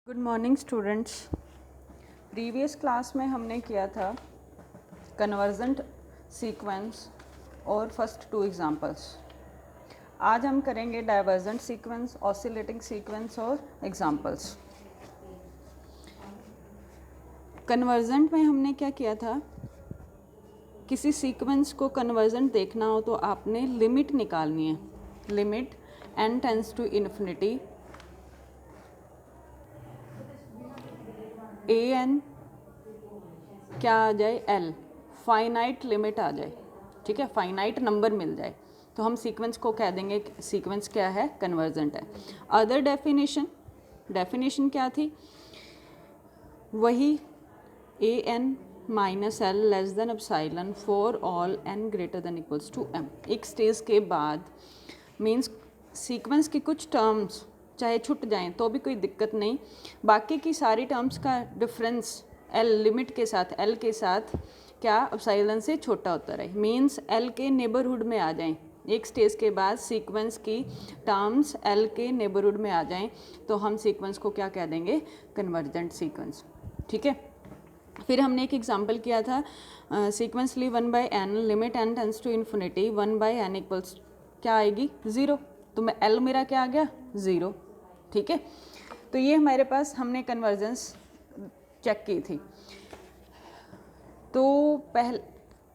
Good morning students. Previous class में हमने किया था कन्वर्जेंट सीक्वेंस और फर्स्ट टू एग्जांपल्स। आज हम करेंगे डाइवर्जेंट सीक्वेंस, ऑसिलेटिंग सीक्वेंस और एग्जांपल्स। कन्वर्जेंट में हमने क्या किया था, किसी सीक्वेंस को कन्वर्जेंट देखना हो तो आपने लिमिट निकालनी है। Limit n tends to infinity a n क्या आ जाए l, फाइनाइट लिमिट आ जाए, ठीक है, फाइनाइट नंबर मिल जाए तो हम सीक्वेंस को कह देंगे सीक्वेंस क्या है, कन्वर्जेंट है। अदर डेफिनेशन क्या थी, वही a n minus L less than epsilon for all n greater than equals to m. एक स्टेज के बाद मीन्स सीक्वेंस की कुछ टर्म्स चाहे छूट जाएं तो भी कोई दिक्कत नहीं, बाकी की सारी टर्म्स का डिफरेंस एल लिमिट के साथ, एल के साथ क्या एप्सिलॉन से छोटा होता रहे, मीन्स एल के नेबरहुड में आ जाएं। एक स्टेज के बाद सीक्वेंस की टर्म्स एल के नेबरहुड में आ जाएं तो हम सीक्वेंस को क्या कह देंगे, कन्वर्जेंट सीक्वेंस, ठीक है। फिर हमने एक एग्जांपल किया था, sequentially 1/n limit n tends to infinity 1/n equals क्या आएगी, 0। तो मैं एल मेरा क्या आ गया, 0, ठीक है। तो ये हमारे पास हमने कन्वर्जेंस चेक की थी। तो पहले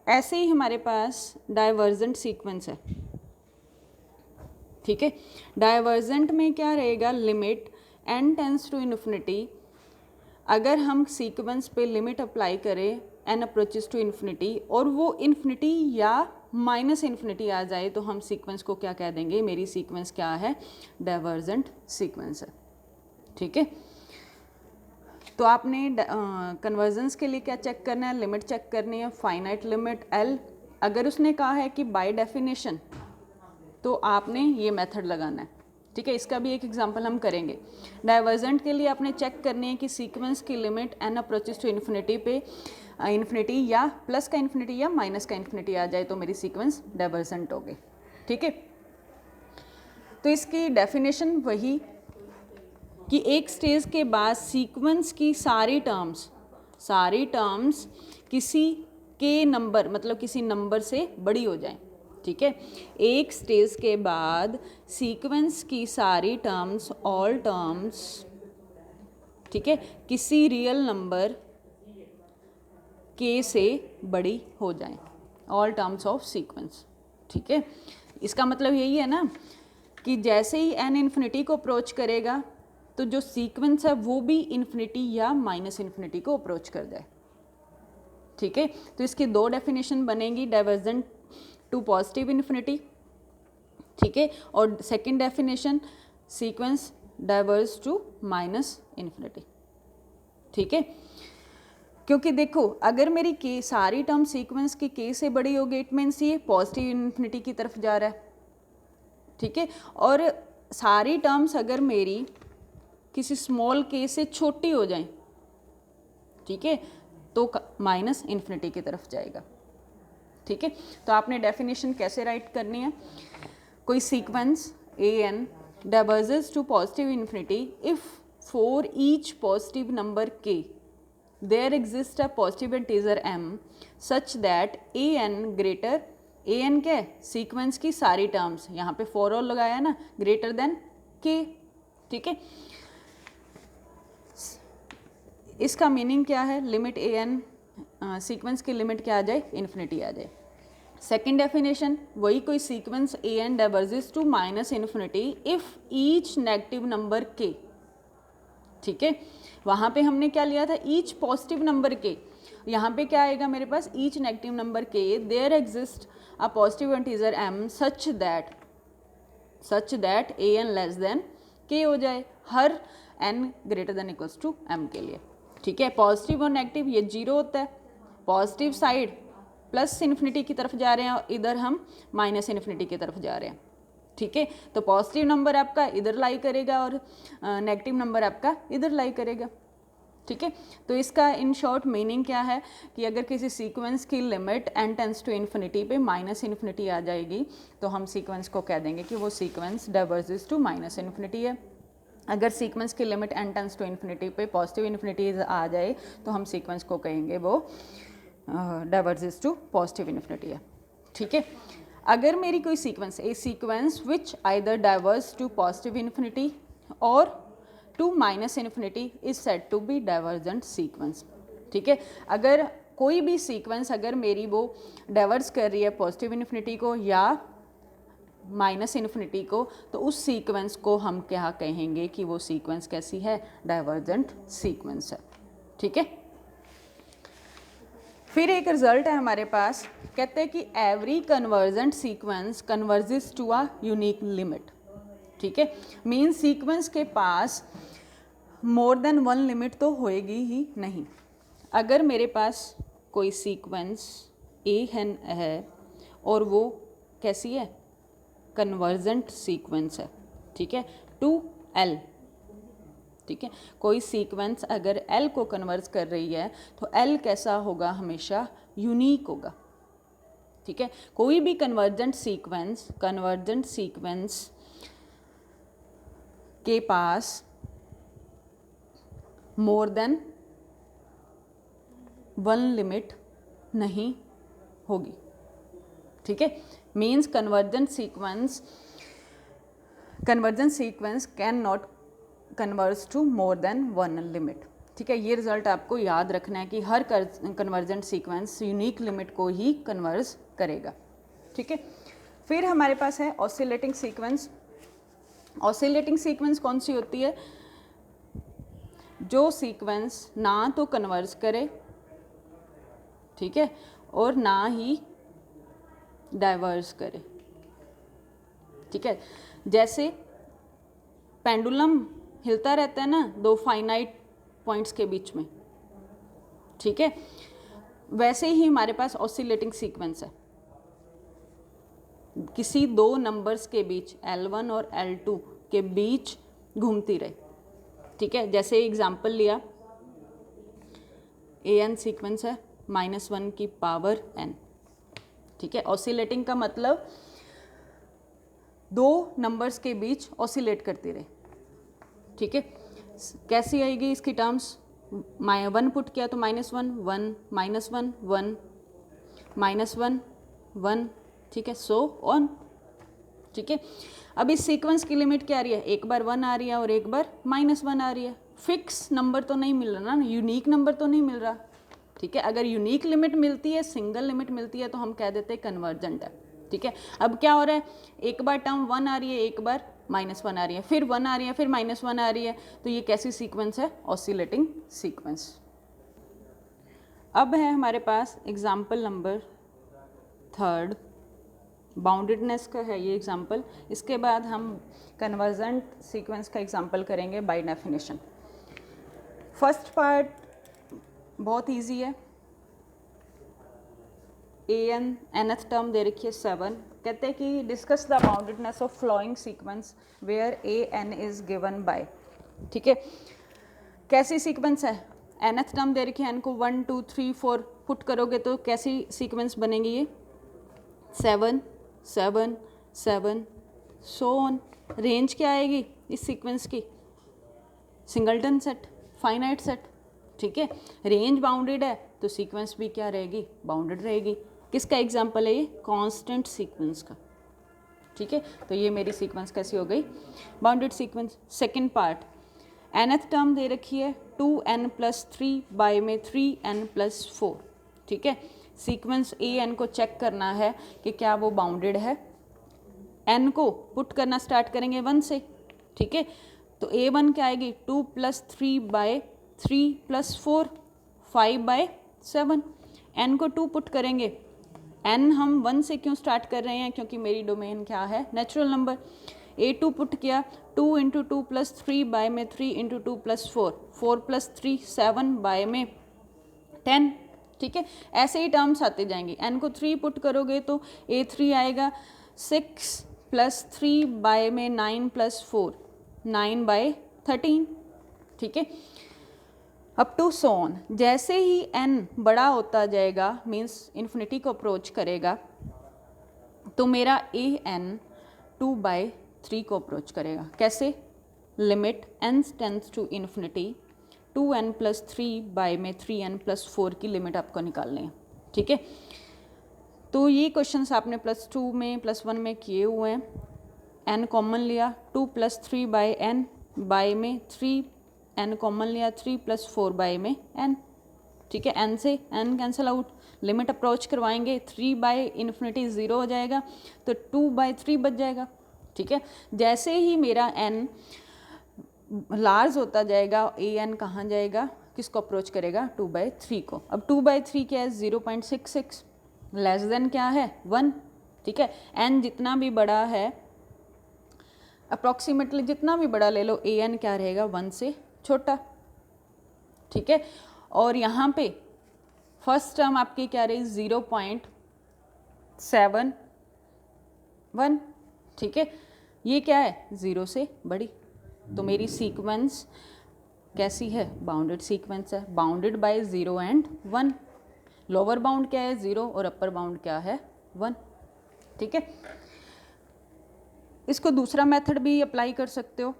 ऐसे ही हमारे पास डाइवर्जेंट सीक्वेंस है, ठीक है। डाइवर्जेंट में क्या रहेगा, limit n tends to infinity, अगर हम सीक्वेंस पे लिमिट अप्लाई करें n अप्रोचेस टू इन्फिनिटी और वो इन्फिनिटी या माइनस इन्फिनिटी आ जाए तो हम सीक्वेंस को क्या कह देंगे, मेरी सीक्वेंस क्या है, डाइवर्जेंट सीक्वेंस है, ठीक है। तो आपने कन्वर्जेंस के लिए क्या चेक करना है, लिमिट चेक करनी है, फाइनाइट लिमिट l। अगर उसने कहा है कि बाय डेफिनेशन तो आपने ये मेथड लगाना है, ठीक है। इसका भी एक एग्जांपल हम करेंगे। डाइवर्जेंट के लिए आपने चेक करनी है कि सीक्वेंस की limit n approaches to infinity पे इन्फिनिटी या प्लस का इन्फिनिटी या माइनस का इन्फिनिटी आ जाए तो मेरी सीक्वेंस डाइवर्जेंट होगी, ठीक है। तो इसकी डेफिनेशन वही कि एक स्टेज के बाद सीक्वेंस की सारी टर्म्स किसी के नंबर मतलब किसी नंबर से बड़ी हो जाएं, ठीक है। एक स्टेज के बाद सीक्वेंस की सारी टर्म्स, ऑल टर्म्स, ठीक है, किसी रियल नंबर के से बड़ी हो जाएं, ऑल टर्म्स ऑफ सीक्वेंस, ठीक है। इसका मतलब यही है ना कि जैसे ही n इन्फिनिटी को अप्रोच करेगा तो जो सीक्वेंस है वो भी इन्फिनिटी या माइनस इन्फिनिटी को अप्रोच कर जाए, ठीक है। तो इसकी दो डेफिनेशन बनेगी, डाइवर्जेंट टू पॉजिटिव इन्फिनिटी, ठीक है, और second definition sequence diverge to minus infinity, ठीक है। क्योंकि देखो अगर मेरी के सारी टर्म सीक्वेंस की के से बड़ी होगी इट मीन्स ये पॉजिटिव इन्फिनिटी की तरफ जा रहा है, ठीक है। और सारी टर्म्स अगर मेरी किसी स्मॉल के से छोटी हो जाएं, ठीक है, तो माइनस इन्फिनिटी की तरफ जाएगा, ठीक है। तो आपने डेफिनेशन कैसे राइट करनी है, कोई sequence A N diverges to positive infinity if for each positive number के there exist a positive integer m such that A n greater, a n क्या है, सीक्वेंस की सारी टर्म्स, यहाँ पे फॉर ऑल लगाया ना, ग्रेटर देन के, ठीक है। इसका मीनिंग क्या है, लिमिट ए एन सीक्वेंस की लिमिट क्या आ जाए, इन्फिनिटी आ जाए। सेकेंड डेफिनेशन वही कोई sequence A N diverges to minus infinity if each negative number K, ठीक है। वहाँ पे हमने क्या लिया था, ईच पॉजिटिव नंबर के, यहाँ पे क्या आएगा मेरे पास, ईच नेगेटिव नंबर के there exist a positive integer m such that A N less than K हो जाए हर n greater than equals to m के लिए, ठीक है। पॉजिटिव और नेगेटिव ये जीरो होता है, पॉजिटिव साइड प्लस इन्फिनिटी की तरफ जा रहे हैं और इधर हम माइनस इन्फिनिटी की तरफ जा रहे हैं, ठीक है। तो पॉजिटिव नंबर आपका इधर लाई करेगा और नेगेटिव नंबर आपका इधर लाई करेगा, ठीक है। तो इसका इन शॉर्ट मीनिंग क्या है कि अगर किसी सीक्वेंस की limit n tends to infinity पे माइनस इन्फिनिटी आ जाएगी तो हम सीक्वेंस को कह देंगे कि वो sequence diverges to minus infinity है। अगर सीक्वेंस की limit n tends to infinity पे पॉजिटिव इन्फिनिटी आ जाए तो हम सीक्वेंस को कहेंगे वो डाइवर्जेस टू पॉजिटिव इन्फिनिटी है, ठीक है। अगर मेरी कोई sequence a sequence which either diverges to positive infinity और to minus infinity is said to be divergent sequence, ठीक है। अगर कोई भी सीक्वेंस अगर मेरी वो डाइवर्स कर रही है पॉजिटिव इन्फिनिटी को या माइनस इन्फिनिटी को, तो उस सीक्वेंस को हम क्या कहेंगे कि वो सीक्वेंस कैसी है, डाइवर्जेंट सीक्वेंस है, ठीक है। फिर एक रिजल्ट है हमारे पास, कहते हैं कि every convergent sequence converges to a unique limit, ठीक है। मीन सीक्वेंस के पास मोर देन वन लिमिट तो होएगी ही नहीं। अगर मेरे पास कोई सीक्वेंस ए है और वो कैसी है, कन्वर्जेंट सीक्वेंस है, ठीक है, टू एल, ठीक है। कोई सीक्वेंस अगर एल को कन्वर्ज कर रही है तो एल कैसा होगा, हमेशा यूनिक होगा, ठीक है। कोई भी कन्वर्जेंट सीक्वेंस के पास मोर देन वन लिमिट नहीं होगी, ठीक है। Means convergent sequence can not converge to more than one limit, ठीक है। ये रिजल्ट आपको याद रखना है कि हर कन्वर्जेंट सीक्वेंस यूनिक लिमिट को ही कन्वर्ज करेगा, ठीक है। फिर हमारे पास है ऑसिलेटिंग सीक्वेंस। ऑसिलेटिंग सीक्वेंस कौन सी होती है, जो सीक्वेंस ना तो कन्वर्ज करे, ठीक है, और ना ही डाइवर्स करे, ठीक है। जैसे पेंडुलम हिलता रहता है ना दो फाइनाइट पॉइंट्स के बीच में, ठीक है, वैसे ही हमारे पास ऑसिलेटिंग सीक्वेंस है, किसी दो नंबर्स के बीच L1 और L2 के बीच घूमती रहे, ठीक है। जैसे एग्जाम्पल लिया an सीक्वेंस है -1 की पावर n, ठीक है। ऑसिलेटिंग का मतलब दो नंबर्स के बीच ऑसिलेट करती रहे, ठीक है। कैसी आएगी इसकी टर्म्स, 1 पुट किया तो -1 1 -1 1 -1 1, ठीक है, सो ऑन, ठीक है। अब इस सीक्वेंस की लिमिट क्या आ रही है, एक बार 1 आ रही है और एक बार -1 आ रही है। फिक्स नंबर तो नहीं मिल रहा ना, यूनिक नंबर तो नहीं मिल रहा, ठीक है। अगर यूनिक लिमिट मिलती है, सिंगल लिमिट मिलती है तो हम कह देते हैं कन्वर्जेंट है, ठीक है। अब क्या हो रहा है, एक बार टर्म 1 आ रही है, एक बार -1 आ रही है, फिर 1 आ रही है, फिर -1 आ रही है, तो ये कैसी सीक्वेंस है, ऑसिलेटिंग सीक्वेंस। अब है हमारे पास एग्जाम्पल नंबर 3, बाउंडेडनेस का है ये एग्जाम्पल। इसके बाद हम कन्वर्जेंट सीक्वेंस का एग्जाम्पल करेंगे बाय डेफिनेशन। फर्स्ट पार्ट बहुत इजी है, nth टर्म दे रखी है 7, कहते हैं कि discuss the boundedness of following sequence where an is given by, ठीक है। कैसी सीक्वेंस है, nth टर्म दे रखी है, n को 1 2 3 4 पुट करोगे तो कैसी सीक्वेंस बनेगी, ये 7 7 7 सो ऑन। रेंज क्या आएगी इस सीक्वेंस की, सिंगलटन सेट, फाइनाइट सेट, ठीक है। रेंज बाउंडेड है तो सीक्वेंस भी क्या रहेगी, बाउंडेड रहेगी। किसका एग्जाम्पल है ये, कांस्टेंट सीक्वेंस का, ठीक है। तो ये मेरी सीक्वेंस कैसी हो गई, bounded sequence. Second part, nth term दे रखी है 2n + 3 बाय में 3n + 4, ठीक है। सीक्वेंस an को चेक करना है कि क्या वो बाउंडेड है, n को पुट करना स्टार्ट करेंगे 1 से, ठीक है। तो a1 क्या आएगी, 2 + 3 बाय 3 + 4 5 बाय 7, n को 2 पुट करेंगे, n हम 1 से क्यों स्टार्ट कर रहे हैं, क्योंकि मेरी डोमेन क्या है, नेचुरल नंबर। a2 पुट किया 2 × 2 + 3 बाय में 3 × 2 + 4 4 + 3 7 बाय में 10, ठीक है। ऐसे ही टर्म्स आते जाएंगे, n को 3 पुट करोगे तो a3 आएगा 6 + 3 बाय में 9 + 4 9 बाय 13, ठीक है। Up to so on. जैसे ही n बड़ा होता जाएगा, मीन्स इन्फिनिटी को अप्रोच करेगा, तो मेरा an 2/3 को अप्रोच करेगा। कैसे, limit n tends to infinity 2n plus 3 by में 3n प्लस 4 की लिमिट आपको निकालनी है, ठीक है। तो ये क्वेश्चंस आपने +2 में +1 में किए हुए हैं। n कॉमन लिया 2 प्लस 3 बाय n, बाय में 3n कॉमन लिया 3 प्लस 4 बाय में n, ठीक है। n से n cancel out, limit approach करवाएंगे 3 बाय इन्फिनिटी 0 हो जाएगा तो 2 बाय 3 बच जाएगा, ठीक है। जैसे ही मेरा n लार्ज होता जाएगा ए एन कहाँ जाएगा, किसको अप्रोच करेगा, 2/3 को। अब 2/3 क्या है, 0.66, लेस देन क्या है 1, ठीक है। n जितना भी बड़ा है, अप्रॉक्सीमेटली जितना भी बड़ा ले लो, ए एन क्या रहेगा 1 से छोटा, ठीक है। और यहाँ पे फर्स्ट टर्म आपकी क्या रही 0.71, ठीक है। ये क्या है 0 से बड़ी, तो मेरी सीक्वेंस कैसी है, बाउंडेड सीक्वेंस है, bounded by 0 and 1। Lower bound क्या है 0 और अपर बाउंड क्या है 1, ठीक है। इसको दूसरा मेथड भी अप्लाई कर सकते हो।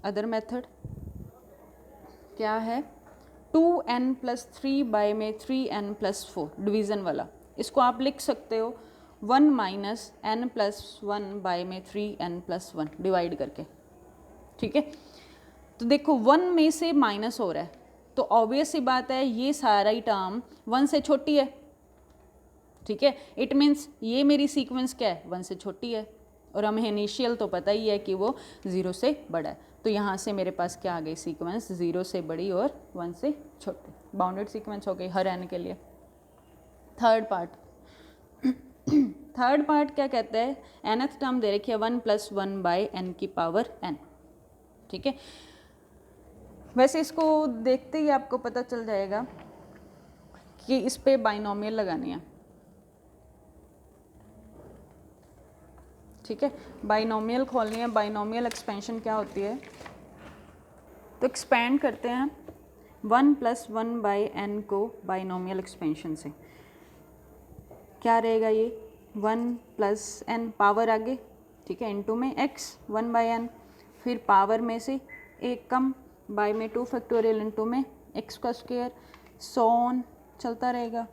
अदर मेथड क्या है, 2n प्लस 3 बाय में 3n प्लस 4, डिवीज़न वाला। इसको आप लिख सकते हो 1 माइनस n प्लस 1 बाय में 3n प्लस 1 डिवाइड करके, ठीक है। तो देखो 1 में से माइनस हो रहा है, तो ऑब्वियस सी बात है ये सारा ही टर्म 1 से छोटी है, ठीक है। इट मीन्स ये मेरी सीक्वेंस क्या है 1 से छोटी है, और हमें इनिशियल तो पता ही है कि वो 0 से बड़ा है। तो यहाँ से मेरे पास क्या आ गई सीक्वेंस, 0 से बड़ी और 1 से छोटी, बाउंडेड सीक्वेंस हो गई हर n के लिए। थर्ड पार्ट क्या कहता है, nth टर्म दे रखी है 1 प्लस 1 बाय n की पावर n, ठीक है। वैसे इसको देखते ही आपको पता चल जाएगा कि इस पे बाइनोमियल लगानी है, ठीक है। बाइनोमियल खोलनी है। बाइनोमियल एक्सपेंशन क्या होती है, तो एक्सपेंड करते हैं 1 प्लस 1 बाई n को बाइनोमियल एक्सपेंशन से। क्या रहेगा ये 1 प्लस n पावर आगे, ठीक है, इनटू में x 1 बाई n, फिर पावर में से एक कम, बाय में 2 फैक्टोरियल इनटू में x का स्क्वायर, सो ऑन चलता रहेगा,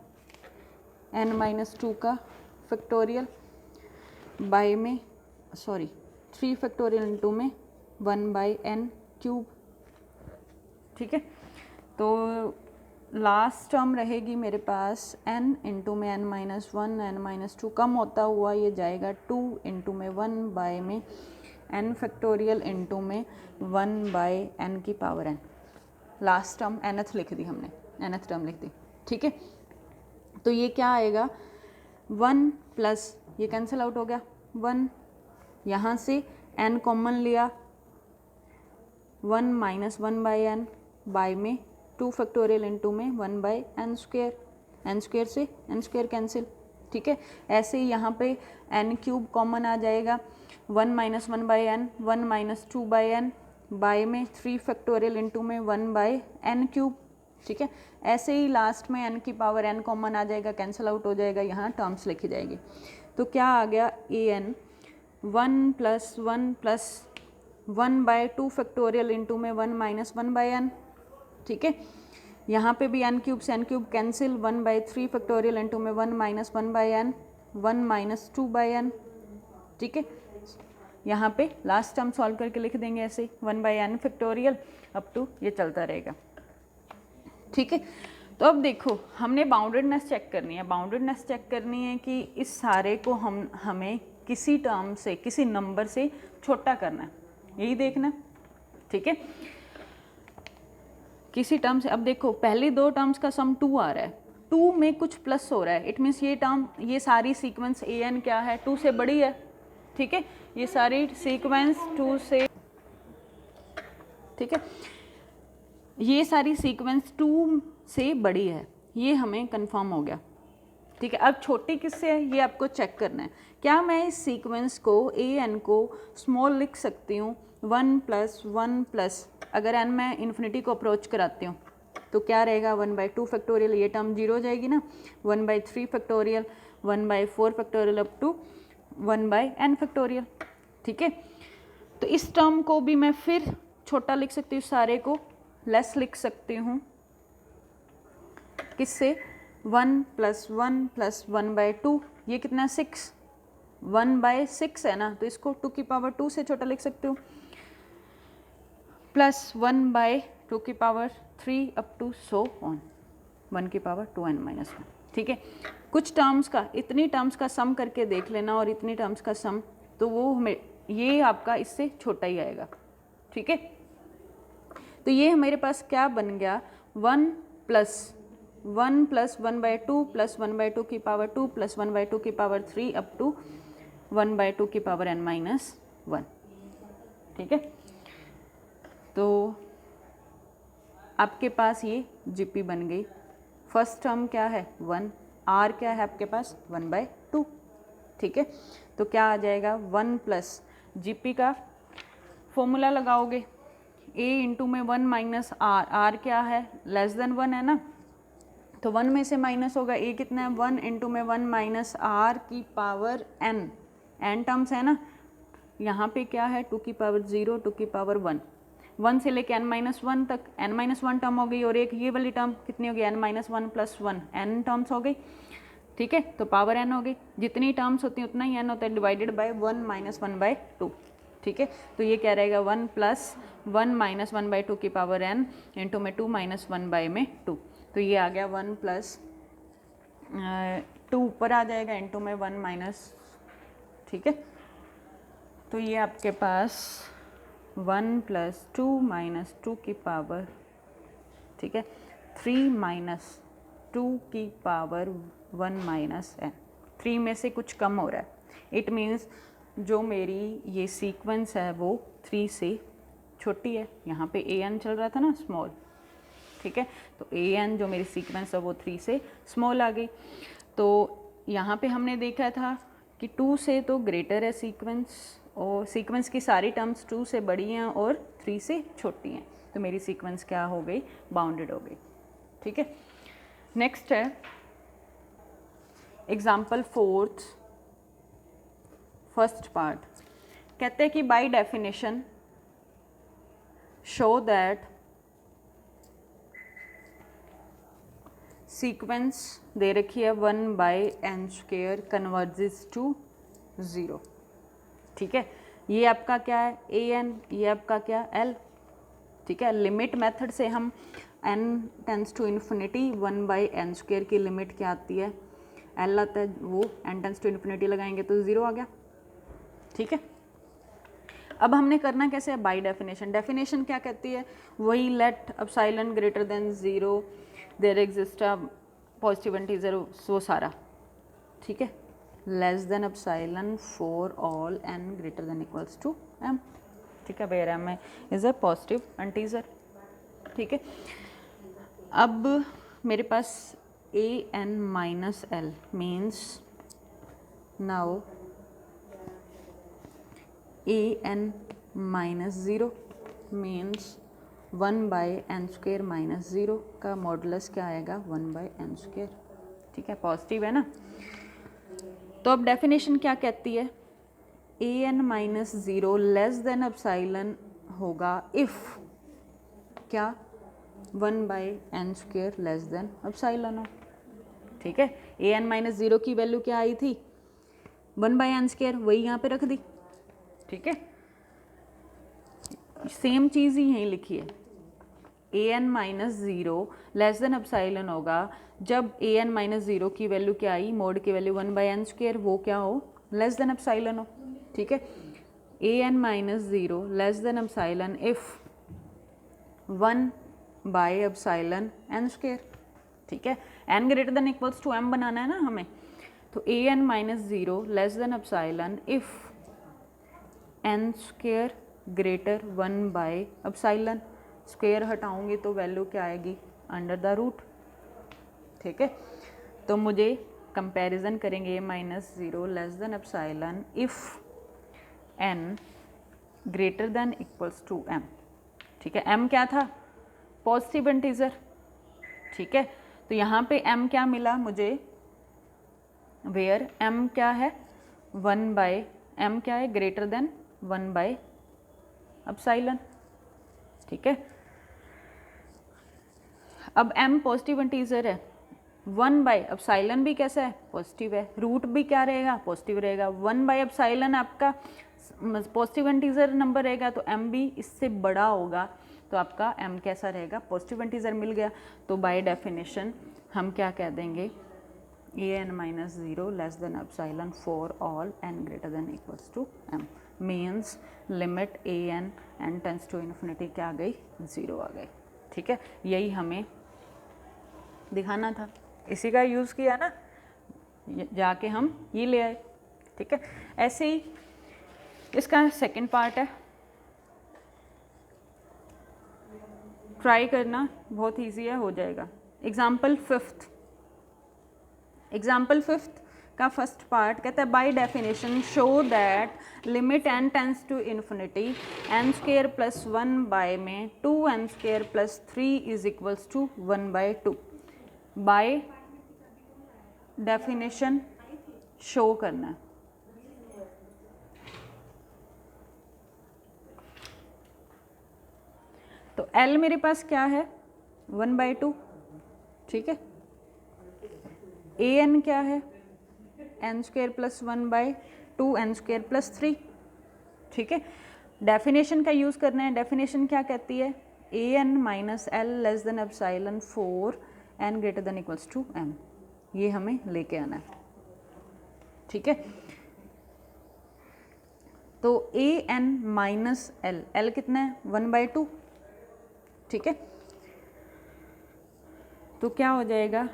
n माइनस 2 का फैक्टोरियल, बाय में 3 फैक्टोरियल इनटू में 1 बाई n क्यूब, ठीक है। तो लास्ट टर्म रहेगी मेरे पास n इंटू में n माइनस 1, n माइनस 2 कम होता हुआ ये जाएगा 2 इंटू में 1 बाय में n फैक्टोरियल इंटू में 1 बाय n की power n। Last term nth लिख दी हमने, nth टर्म लिख दी, ठीक है। तो ये क्या आएगा 1 प्लस, ये कैंसिल आउट हो गया 1, यहाँ से n कॉमन लिया 1 माइनस 1 बाई n, बाय में 2 फैक्टोरियल इंटू में 1 by n square, n square से n स्क्वायर कैंसिल, ठीक है। ऐसे ही यहाँ पे n क्यूब कॉमन आ जाएगा 1 minus 1 by n, 1 minus 2 by n, by में 3 फैक्टोरियल इंटू में 1 बाई n क्यूब, ठीक है। ऐसे ही लास्ट में n की पावर n कॉमन आ जाएगा, कैंसिल आउट हो जाएगा, यहाँ टर्म्स लिखी जाएगी। तो क्या आ गया a n 1 plus 1 by 2 factorial into में 1 माइनस 1 बाई n, ठीक है। यहाँ पे भी n क्यूब से n cube cancel, 1 by 3 factorial into में 1 minus 1 by n, 1 minus 2 by n, ठीक है। यहाँ पे लास्ट टर्म सॉल्व करके लिख देंगे ऐसे 1 by n factorial up to ये चलता रहेगा, ठीक है। तो अब देखो हमने बाउंडेडनेस चेक करनी है। बाउंडेडनेस चेक करनी है कि इस सारे को हमें किसी टर्म से, किसी नंबर से छोटा करना है, यही देखना है, ठीक है। किसी टर्म से, अब देखो पहली 2 टर्म्स का सम 2 आ रहा है, 2 में कुछ प्लस हो रहा है, इट मीन्स ये टर्म, ये सारी सीक्वेंस ए एन क्या है 2 से बड़ी है, ठीक है। ये सारी सीक्वेंस 2 से, ठीक है, ये सारी सीक्वेंस 2 से बड़ी है, ये हमें कंफर्म हो गया, ठीक है। अब छोटी किससे है ये आपको चेक करना है। क्या मैं इस सीक्वेंस को ए एन को स्मॉल लिख सकती हूँ 1 प्लस 1 प्लस, अगर एन मैं इन्फिनिटी को अप्रोच कराती हूँ तो क्या रहेगा 1 बाई 2 फैक्टोरियल, ये टर्म 0 हो जाएगी ना, 1 by 3 factorial, 1 by 4 factorial up to 1 by n factorial, ठीक है। तो इस टर्म को भी मैं फिर छोटा लिख सकती हूँ, सारे को लेस लिख सकती हूँ, किससे, 1 + 1 + 1/2, ये कितना है 6, 1/6 है ना, तो इसको 2 की पावर 2 से छोटा लिख सकते हो, प्लस 1/2 की power 3 up to so on 1 की पावर 2n-1, ठीक है। कुछ टर्म्स का, इतनी टर्म्स का सम करके देख लेना और इतनी टर्म्स का सम, तो वो हमें ये आपका इससे छोटा ही आएगा, ठीक है। तो ये हमारे पास क्या बन गया, 1 + 1 + 1/2 + 1/2 की पावर 2 + 1/2 की पावर 3 अप टू 1/2 की पावर n-1, ठीक है। तो आपके पास ये जीपी बन गई। फर्स्ट टर्म क्या है 1, आर क्या है आपके पास 1/2, ठीक है। तो क्या आ जाएगा 1 + जीपी का फॉर्मूला लगाओगे, a इंटू में 1 - आर, आर क्या है <1 है ना, तो 1 में से माइनस होगा, a कितना है 1 इंटू में 1 - आर की पावर n, n टर्म्स है ना, यहाँ पे क्या है 2 की पावर 0, 2 की पावर 1, 1 से लेके n-1 तक, n-1 टर्म हो गई, और एक ये वाली टर्म कितनी हो गई n-1 + 1, n टर्म्स हो गई, ठीक है। तो पावर n हो गई, जितनी टर्म्स होती हैं उतना ही n होता है, डिवाइडेड बाय 1 - 1/2, ठीक है। तो ये क्या रहेगा 1 + 1 - 1/2 की पावर n इंटू में 2 - 1/2, तो ये आ गया 1 + 2 ऊपर आ जाएगा इंटू में 1 - ठीक है। तो ये आपके पास 1 + 2 - 2 की पावर, ठीक है, 3 - 2 की पावर 1 - n, 3 में से कुछ कम हो रहा है, इट मीन्स जो मेरी ये सीक्वेंस है वो 3 से छोटी है। यहाँ पे an चल रहा था ना स्मॉल, ठीक है, तो an जो मेरी सीक्वेंस है वो 3 से स्मॉल आ गई। तो यहाँ पे हमने देखा था कि 2 से तो ग्रेटर है सीक्वेंस, और सीक्वेंस की सारी टर्म्स 2 से बड़ी हैं और 3 से छोटी हैं, तो मेरी सीक्वेंस क्या हो गई, बाउंडेड हो गई, ठीक है। नेक्स्ट है एग्जाम्पल 4th, फर्स्ट पार्ट, कहते हैं कि by definition show that sequence दे रखी है 1/n² कन्वर्जेस टू 0, ठीक है। ये आपका क्या है an, ये आपका क्या l, ठीक है। लिमिट मेथड से हम n tends to infinity 1/n² की लिमिट क्या आती है, l आता है, वो n टेंस टू इन्फिनिटी लगाएंगे तो 0 आ गया, ठीक है। अब हमने करना कैसे है, बाय डेफिनेशन, डेफिनेशन क्या कहती है, वही let epsilon greater than 0 there exist a positive integer, वो सारा, ठीक है, less than epsilon for all n greater than equals to m, ठीक है, where m is a positive integer, ठीक है। अब मेरे पास an - l means now an - 0 means 1/n² - 0 का मॉडुलस क्या आएगा 1/n², ठीक है, पॉजिटिव है ना। तो अब डेफिनेशन क्या कहती है, an - 0 लेस देन एप्सिलॉन होगा इफ़ क्या 1/n² लेस देन एप्सिलॉन हो, ठीक है। an - 0 की वैल्यू क्या आई थी 1/n², वही यहाँ पे रख दी, ठीक है। सेम चीज़ ही यहीं लिखी है, an - 0 लेस देन एप्सिलॉन होगा जब an - 0 की वैल्यू क्या आई, मोड की वैल्यू 1/n², वो क्या हो लेस देन एप्सिलॉन हो, ठीक है। an - 0 less than epsilon if 1/εn², ठीक है। n greater than equals to m बनाना है ना हमें, तो an - 0 less than epsilon if n² greater 1/ε, square हटाऊंगी तो वैल्यू क्या आएगी √, ठीक है। तो मुझे कंपैरिजन करेंगे a - 0 less than epsilon if n greater than equals to m, ठीक है। m क्या था पॉजिटिव इंटीजर, ठीक है। तो यहाँ पे m क्या मिला मुझे, वेयर m क्या है 1/, m क्या है ग्रेटर देन 1/, एप्सिलॉन, ठीक है। अब m पॉजिटिव इंटीजर है, 1 बाय एप्सिलॉन भी कैसा है, पॉजिटिव है, रूट भी क्या रहेगा, पॉजिटिव रहेगा। 1 बाय एप्सिलॉन आपका पॉजिटिव इंटीजर नंबर रहेगा, तो m भी इससे बड़ा होगा, तो आपका m कैसा रहेगा, पॉजिटिव इंटीजर मिल गया। तो बाय डेफिनेशन हम क्या कह देंगे, an minus 0 less than epsilon for all n greater than equals to m, means limit an n tends to infinity क्या आ गई, 0 आ गई, ठीक है। यही हमें दिखाना था, इसी का यूज़ किया ना, जाके हम ये ले आए, ठीक है। ऐसे ही इसका सेकंड पार्ट है, ट्राई करना, बहुत इजी है, हो जाएगा। एग्जाम्पल फिफ्थ का फर्स्ट पार्ट कहता है by definition show that limit n tends to infinity n square plus 1 by में 2n square plus 3 is equals to 1 by 2। By definition show करना है। तो L मेरे पास क्या है, 1 बाय 2, ठीक है। an क्या है, n square plus 1 by 2 n square plus 3, ठीक है। डेफिनेशन का यूज़ करना है। डेफिनेशन क्या कहती है, an minus L less than epsilon for n greater than equals to m, ये हमें लेके आना है, ठीक है। तो an माइनस एल, l कितना है, 1 बाय 2, ठीक है। तो क्या हो जाएगा,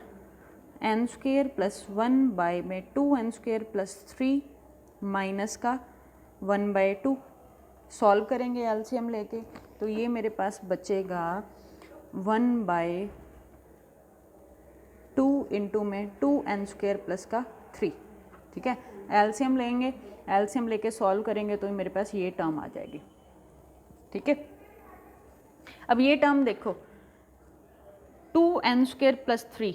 n स्क्वायर प्लस 1 बाय में 2n स्क्वायर प्लस 3 माइनस का 1 बाय 2, सॉल्व करेंगे एलसीएम लेके, तो ये मेरे पास बचेगा 1 बाय 2 इंटू में 2n स्क्वायर प्लस का 3, ठीक है। एलसीएम लेंगे, एलसीएम लेके सॉल्व करेंगे तो मेरे पास ये टर्म आ जाएगी, ठीक है। अब ये टर्म देखो, 2n स्क्वायर प्लस 3,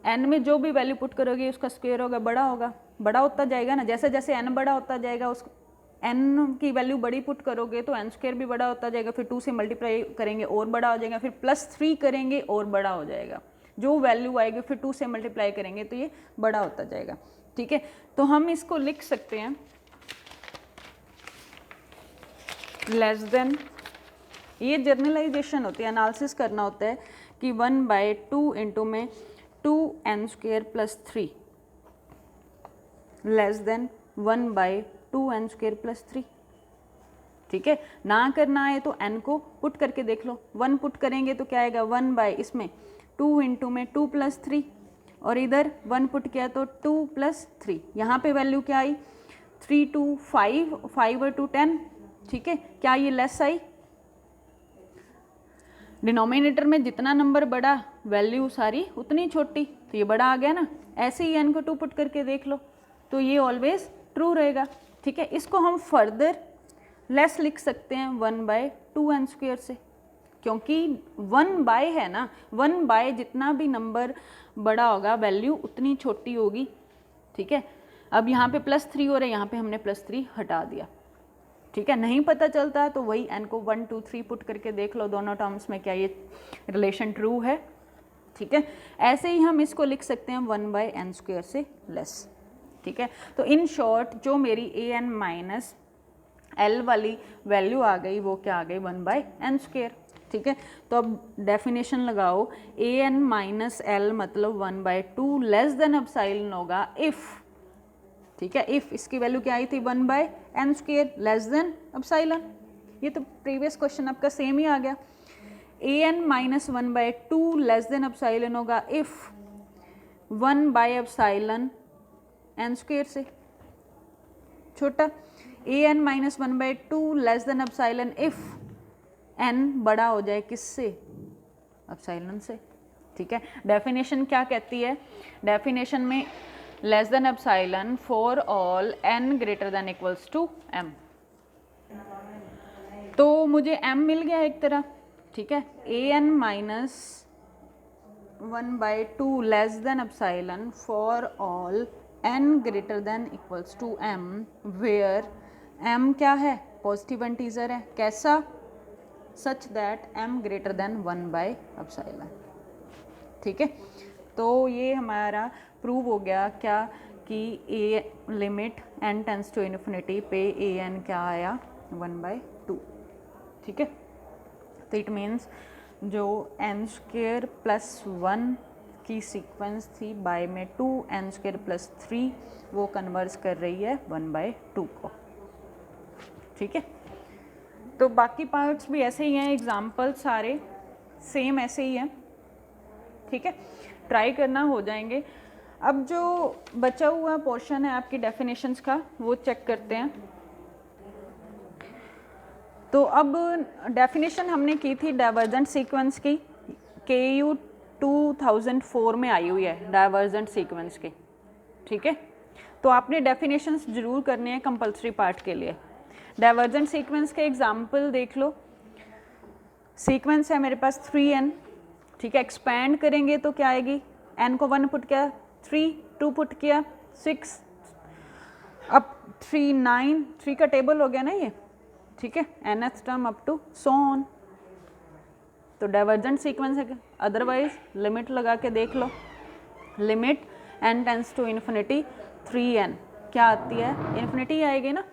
n में जो भी वैल्यू पुट करोगे उसका स्क्वायर होगा, बड़ा होगा, बड़ा होता जाएगा ना, जैसे जैसे n बड़ा होता जाएगा, उस n की वैल्यू बड़ी पुट करोगे तो n स्क्वायर भी बड़ा होता जाएगा, फिर 2 से मल्टीप्लाई करेंगे और बड़ा हो जाएगा, फिर प्लस 3 करेंगे और बड़ा हो जाएगा, जो वैल्यू आएगी फिर 2 से मल्टीप्लाई करेंगे तो ये बड़ा होता जाएगा, ठीक है। तो हम इसको लिख सकते हैं लेस देन, ये जर्नलाइजेशन होती है, एनालिसिस करना होता है कि 1 बाय 2 इंटू में 2n square plus 3 less than 1 by 2n square plus 3, ठीक है। ना करना है तो n को पुट करके देख लो, 1 पुट करेंगे तो क्या आएगा, 1 बाय इसमें 2 इंटू में 2 प्लस 3, और इधर 1 पुट किया तो 2 प्लस 3, यहाँ पे वैल्यू क्या आई, 3 2 5, 5 और 2 10, ठीक है। क्या ये लेस आई, डिनोमिनेटर में जितना नंबर बड़ा वैल्यू सारी उतनी छोटी, तो ये बड़ा आ गया ना। ऐसे ही n को 2 पुट करके देख लो तो ये ऑलवेज ट्रू रहेगा, ठीक है। इसको हम फर्दर लेस लिख सकते हैं 1 बाय 2n स्क्वायर से, क्योंकि 1 बाय है ना, 1 बाय जितना भी नंबर बड़ा होगा वैल्यू उतनी छोटी होगी, ठीक है। अब यहाँ पे प्लस 3 हो रहा है, यहाँ पे हमने प्लस 3 हटा दिया, ठीक है। नहीं पता चलता तो वही n को 1 2 3 पुट करके देख लो दोनों टर्म्स में क्या ये रिलेशन ट्रू है, ठीक है। ऐसे ही हम इसको लिख सकते हैं 1 बाय n स्क्वायर से लेस, ठीक है। तो इन शॉर्ट जो मेरी an माइनस एल वाली वैल्यू आ गई वो क्या आ गई, 1 बाय n स्क्वायर, ठीक है। तो अब डेफिनेशन लगाओ, an माइनस एल मतलब 1 बाय 2 लेस देन एप्सिलॉन होगा इफ़, ठीक है। इफ़ इसकी वैल्यू क्या आई थी, 1 by n square less than epsilon, ये तो प्रीवियस क्वेश्चन आपका सेम ही आ गया। an minus 1 by 2 less than epsilon होगा if 1 by epsilon n square से छोटा, an minus 1 by 2 less than epsilon if n बड़ा हो जाए किससे, एप्सिलॉन से, ठीक है। डेफिनेशन क्या कहती है, डेफिनेशन में less than epsilon for all n greater than equals to m, तो मुझे m मिल गया एक तरह, ठीक है। an minus 1 by 2 less than epsilon for all n greater than equals to m, where m क्या है, पॉजिटिव इंटीजर है, कैसा, such that m greater than 1/ε। ठीक है, तो ये हमारा प्रूव हो गया क्या कि a limit n tends to infinity पे an क्या आया 1/2। ठीक है, तो इट मीन्स जो n² + 1 की सीक्वेंस थी बाय में 2n² + 3 वो कन्वर्स कर रही है 1/2 को। ठीक है, तो बाकी पार्ट्स भी ऐसे ही हैं, एग्जाम्पल सारे सेम ऐसे ही हैं। ठीक है, ट्राई करना, हो जाएंगे। अब जो बचा हुआ पोर्शन है आपकी डेफिनेशंस का वो चेक करते हैं। तो अब डेफिनेशन हमने की थी डाइवर्जेंट सीक्वेंस की, KU 2004 में आई हुई है डाइवर्जेंट सीक्वेंस की। ठीक है, तो आपने डेफिनेशंस जरूर करने हैं कंपलसरी पार्ट के लिए। डाइवर्जेंट सीक्वेंस के एग्जाम्पल देख लो। सीक्वेंस है मेरे पास 3n। ठीक है, एक्सपैंड करेंगे तो क्या आएगी, n को 1 पुट किया, 3 2 पुट किया, 6 अब 3 9, 3 का टेबल हो गया ना ये। ठीक है, nth term up to so on, तो डाइवर्जेंट सीक्वेंस है। अदरवाइज लिमिट लगा के देख लो, limit n tends to infinity 3n क्या आती है, इन्फिनिटी आएगी ना।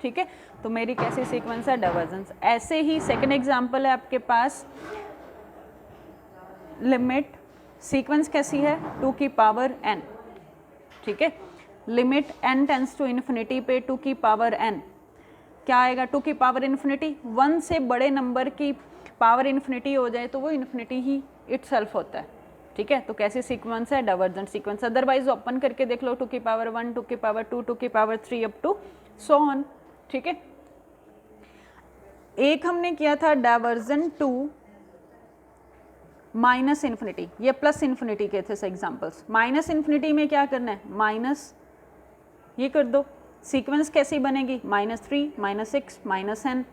ठीक है, तो मेरी कैसी सीक्वेंस है, डाइवर्जेंस। ऐसे ही सेकंड एग्जांपल है आपके पास, लिमिट सीक्वेंस कैसी है 2 की पावर n। ठीक है, limit n tends to infinity पे 2 की पावर n क्या आएगा, 2 की पावर इन्फिनिटी। 1 से बड़े नंबर की पावर इन्फिनिटी हो जाए तो वो इन्फिनिटी ही इटसेल्फ होता है। ठीक है, तो कैसी सीक्वेंस है, डाइवर्जेंट सीक्वेंस। अदरवाइज ओपन करके देख लो, 2 की पावर 1, 2 की पावर 2, 2 की power 3 up to so on. ठीक है, एक हमने किया था डाइवर्जेंट टू माइनस इन्फिनिटी, ये प्लस इन्फिनिटी के थे एग्जाम्पल्स। माइनस इन्फिनिटी में क्या करना है, माइनस ये कर दो। सीक्वेंस कैसी बनेगी, -3, -6, -n,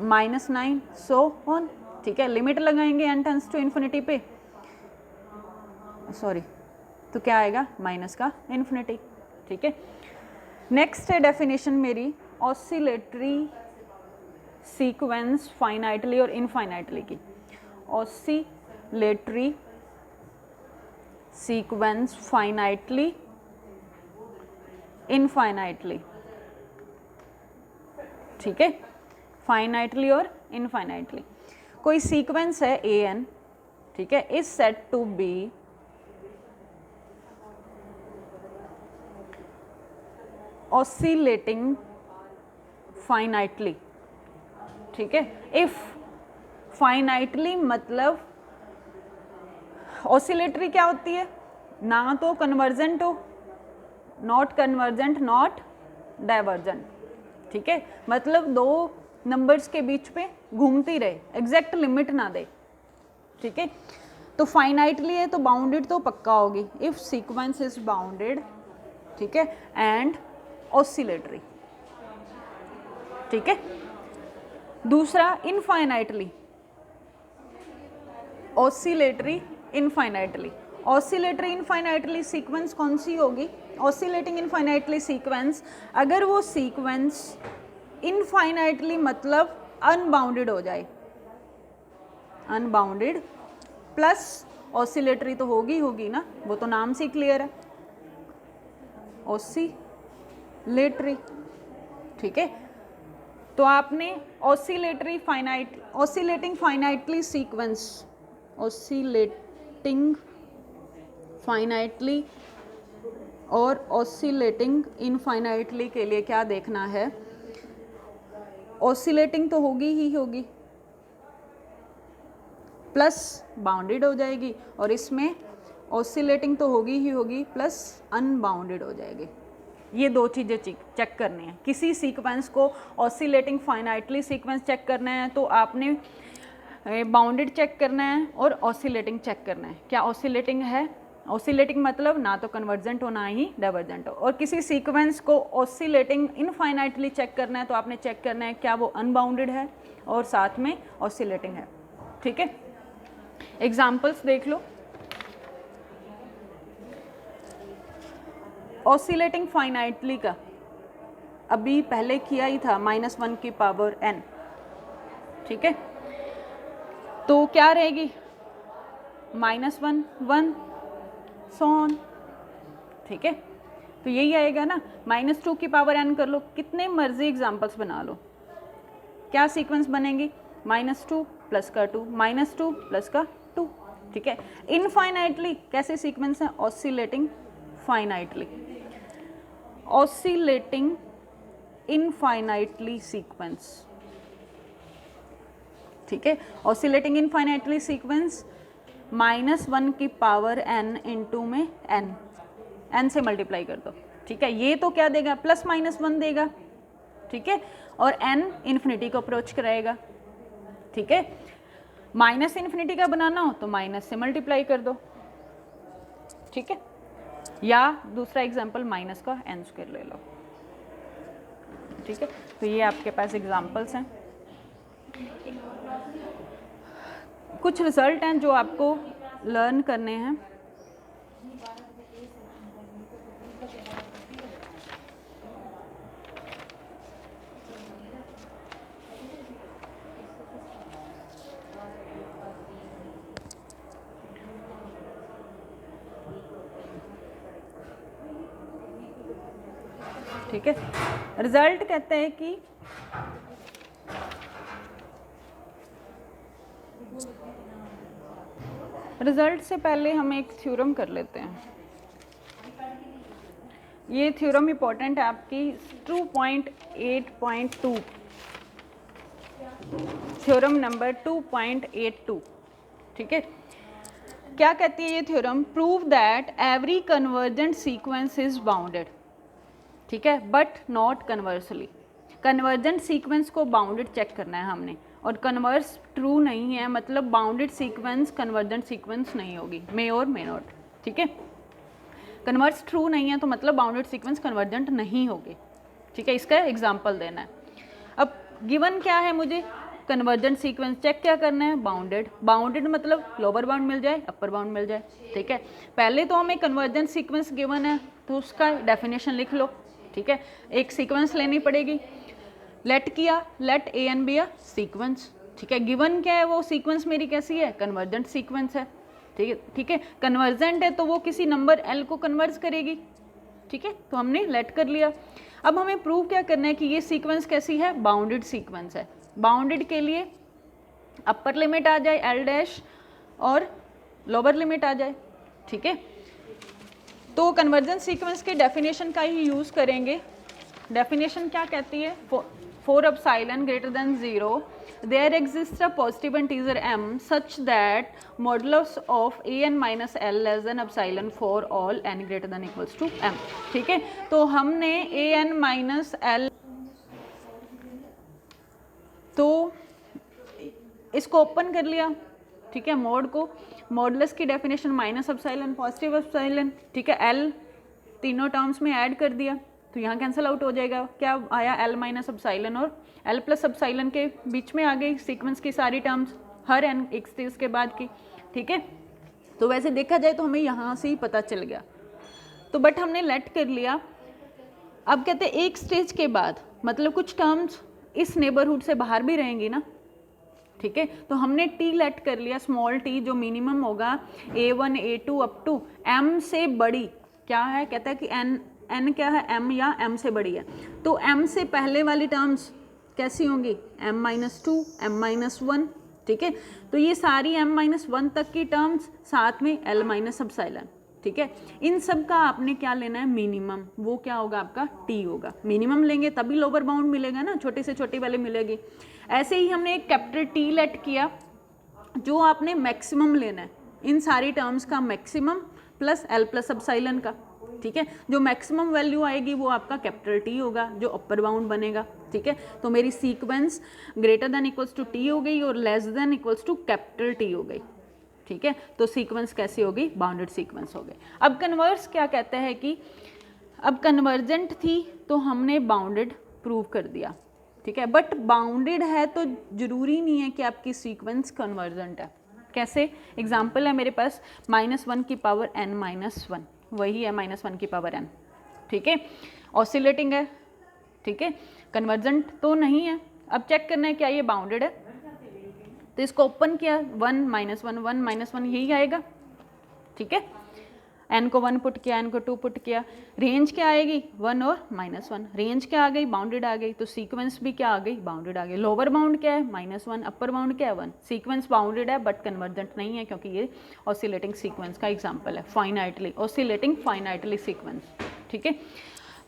-9 सो ऑन। ठीक है, लिमिट लगाएंगे n टेंस टू इन्फिनिटी पे, सॉरी, तो क्या आएगा, माइनस का इन्फिनिटी। ठीक है, नेक्स्ट है डेफिनेशन मेरी ऑसिलेटरी सीक्वेंस फाइनाइटली और इनफाइनाइटली की। Oscillatory sequence finitely infinitely. ठीक है, फाइनाइटली और इनफाइनाइटली। कोई सीक्वेंस है an, ठीक है, is said to be oscillating finitely. ठीक है, इफ फाइनाइटली मतलब ऑसिलेटरी क्या होती है, ना तो कन्वर्जेंट हो, नॉट कन्वर्जेंट, नॉट डाइवर्जेंट। ठीक है, मतलब दो नंबर्स के बीच पे घूमती रहे, एग्जैक्ट लिमिट ना दे। ठीक है, तो फाइनाइटली है तो बाउंडेड तो पक्का होगी, इफ सीक्वेंस इज बाउंडेड। ठीक है, एंड ऑसिलेटरी। ठीक है, दूसरा infinitely, oscillatory infinitely. Oscillatory infinitely sequence कौन सी होगी, ऑसिलेटिंग इनफाइनाइटली सीक्वेंस, अगर वो सीक्वेंस इनफाइनाइटली मतलब अनबाउंडेड हो जाए, अनबाउंडेड प्लस ऑसिलेटरी तो होगी ना, वो तो नाम से क्लियर है, ऑसिलेटरी। ठीक है, तो आपने oscillatory finite, oscillating finitely sequence, oscillating finitely और ऑसिलेटिंग इनफाइनाइटली के लिए क्या देखना है, ऑसिलेटिंग तो होगी ही होगी प्लस बाउंडेड हो जाएगी, और इसमें ऑसिलेटिंग तो होगी ही होगी प्लस अनबाउंडेड हो जाएगी। ये दो चीज़ें चेक करनी है। किसी सीक्वेंस को ऑसिलेटिंग फाइनाइटली सीक्वेंस चेक करना है तो आपने बाउंडेड चेक करना है और ऑसिलेटिंग चेक करना है। क्या ऑसिलेटिंग है, ऑसिलेटिंग मतलब ना तो कन्वर्जेंट हो ना ही डाइवर्जेंट हो। और किसी सीक्वेंस को ऑसिलेटिंग इनफाइनाइटली चेक करना है तो आपने चेक करना है क्या वो अनबाउंडेड है और साथ में ऑसिलेटिंग है। ठीक है, एग्जाम्पल्स देख लो। ऑसिलेटिंग फाइनाइटली का अभी पहले किया ही था, -1 की पावर n। ठीक है, तो क्या रहेगी, -1 1 सो ऑन, ठीक है। तो यही आएगा ना, -2 की पावर n कर लो, कितने मर्जी एग्जाम्पल्स बना लो, क्या सीक्वेंस बनेगी, -2 प्लस का 2, -2 प्लस का 2, ठीक है। इनफाइनाइटली कैसे सीक्वेंस है, oscillating finitely, oscillating infinitely sequence, ठीक है। ऑसिलेटिंग इनफाइनाइटली सीक्वेंस, -1 की पावर n इंटू में n से मल्टीप्लाई कर दो, ठीक है। ये तो क्या देगा, +-1 देगा, ठीक है, और n इन्फिनिटी को अप्रोच कराएगा, ठीक है। माइनस इन्फिनिटी का बनाना हो तो माइनस से मल्टीप्लाई कर दो, ठीक है, या दूसरा एग्जाम्पल माइनस का n² ले लो, ठीक है। तो ये आपके पास एग्जाम्पल्स हैं, कुछ रिजल्ट हैं जो आपको लर्न करने हैं। ठीक है, रिजल्ट कहते हैं कि रिजल्ट से पहले हम एक थ्योरम कर लेते हैं। ये थ्योरम इंपॉर्टेंट है आपकी 2.8.2, थ्योरम नंबर 2.82, ठीक है। क्या कहती है ये theorem, prove that every convergent sequence is bounded, ठीक है, but not conversely. Convergent sequence को बाउंडेड चेक करना है हमने, और कन्वर्स ट्रू नहीं है, मतलब बाउंडेड सीक्वेंस कन्वर्जेंट सीक्वेंस नहीं होगी, मे और मे नॉट, ठीक है। कन्वर्स ट्रू नहीं है तो मतलब बाउंडेड सीक्वेंस कन्वर्जेंट नहीं होगी, ठीक है। इसका एग्जाम्पल देना है। अब गिवन क्या है, मुझे कन्वर्जेंट सीक्वेंस चेक क्या करना है, बाउंडेड। बाउंडेड मतलब लोअर बाउंड मिल जाए, अपर बाउंड मिल जाए, ठीक है। पहले तो हमें कन्वर्जेंट सीक्वेंस गिवन है तो उसका डेफिनेशन लिख लो, ठीक है। एक सीक्वेंस लेनी पड़ेगी, लेट किया, let A N be a sequence, ठीक है। गिवन क्या है, वो सीक्वेंस मेरी कैसी है, कन्वर्जेंट सीक्वेंस है, ठीक है, ठीक है। कन्वर्जेंट है तो वो किसी नंबर एल को कन्वर्ज करेगी, ठीक है, तो हमने लेट कर लिया। अब हमें प्रूव क्या करना है कि ये सीक्वेंस कैसी है, बाउंडेड सीक्वेंस है। बाउंडेड के लिए अपर लिमिट आ जाए एल डैश और लोअर लिमिट आ जाए, ठीक है। तो कन्वर्जेंस सीक्वेंस के डेफिनेशन का ही यूज़ करेंगे। डेफिनेशन क्या कहती है, for epsilon greater than 0 there exists a positive integer m such that modulus of a n minus l less than epsilon for all n greater than equals to m, ठीक है। तो हमने a n minus l, तो इसको open कर लिया, ठीक है, मोड को, मॉडुलस की definition minus epsilon, positive epsilon, ठीक है, एल तीनों टर्म्स में ऐड कर दिया तो यहाँ कैंसिल आउट हो जाएगा, क्या आया, एल माइनस एप्सिलॉन और एल प्लस एप्सिलॉन के बीच में आ गई सीक्वेंस की सारी टर्म्स, हर एन एक स्टेज के बाद की, ठीक है। तो वैसे देखा जाए तो हमें यहाँ से ही पता चल गया, तो बट हमने लेट कर लिया। अब कहते हैं एक स्टेज के बाद, मतलब कुछ टर्म्स इस नेबरहुड से बाहर भी रहेंगी ना, ठीक है। तो हमने टी लेट कर लिया, स्मॉल टी जो मिनिमम होगा a1 a2 up to m से बड़ी, क्या है, कहता है कि n क्या है, m या m से बड़ी है, तो m से पहले वाली टर्म्स कैसी होंगी, m-2 m-1, ठीक है। तो ये सारी m-1 तक की टर्म्स, साथ में l माइनस एप्सिलॉन, ठीक है। इन सब का आपने क्या लेना है, मिनिमम, वो क्या होगा आपका t होगा। मिनिमम लेंगे तभी लोअर बाउंड मिलेगा ना, छोटे से छोटी वाली मिलेगी। ऐसे ही हमने एक कैपिटल T लेट किया, जो आपने मैक्सिमम लेना है इन सारी टर्म्स का, maximum plus L plus epsilon का, ठीक है। जो मैक्सिमम वैल्यू आएगी वो आपका कैपिटल T होगा, जो अपर बाउंड बनेगा, ठीक है। तो मेरी sequence greater than equals to T हो गई और less than equals to capital T हो गई, ठीक है। तो सीक्वेंस कैसी होगी, बाउंडेड सीक्वेंस हो गई। अब कन्वर्स क्या कहता है कि अब कन्वर्जेंट थी तो हमने बाउंडेड प्रूव कर दिया, ठीक है। बट बाउंडेड है तो जरूरी नहीं है कि आपकी सीक्वेंस कन्वर्जेंट है। कैसे, एग्जाम्पल है मेरे पास -1 की पावर n-1, वही है -1 की पावर n, ठीक है। ऑसिलेटिंग है, ठीक है, कन्वर्जेंट तो नहीं है। अब चेक करना है क्या ये बाउंडेड है, तो इसको ओपन किया 1 -1 1 -1 यही आएगा, ठीक है। n को 1 पुट किया, n को 2 पुट किया, रेंज क्या आएगी 1 और -1, रेंज क्या आ गई बाउंडेड आ गई, तो सीक्वेंस भी क्या आ गई बाउंडेड आ गई। लोअर बाउंड क्या है -1, अपर बाउंड क्या है 1, सीक्वेंस बाउंडेड है बट कन्वर्जेंट नहीं है क्योंकि ये ऑसिलेटिंग सीक्वेंस का एग्जाम्पल है, फाइनाइटली ऑसिलेटिंग फाइनाइटली सीक्वेंस, ठीक है।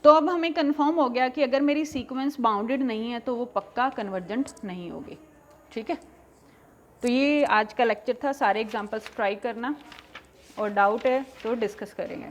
तो अब हमें कन्फर्म हो गया कि अगर मेरी सीक्वेंस बाउंडेड नहीं है तो वो पक्का कन्वर्जेंट नहीं होगी, ठीक है। तो ये आज का लेक्चर था, सारे एग्जाम्पल्स ट्राई करना और डाउट है तो डिस्कस करेंगे।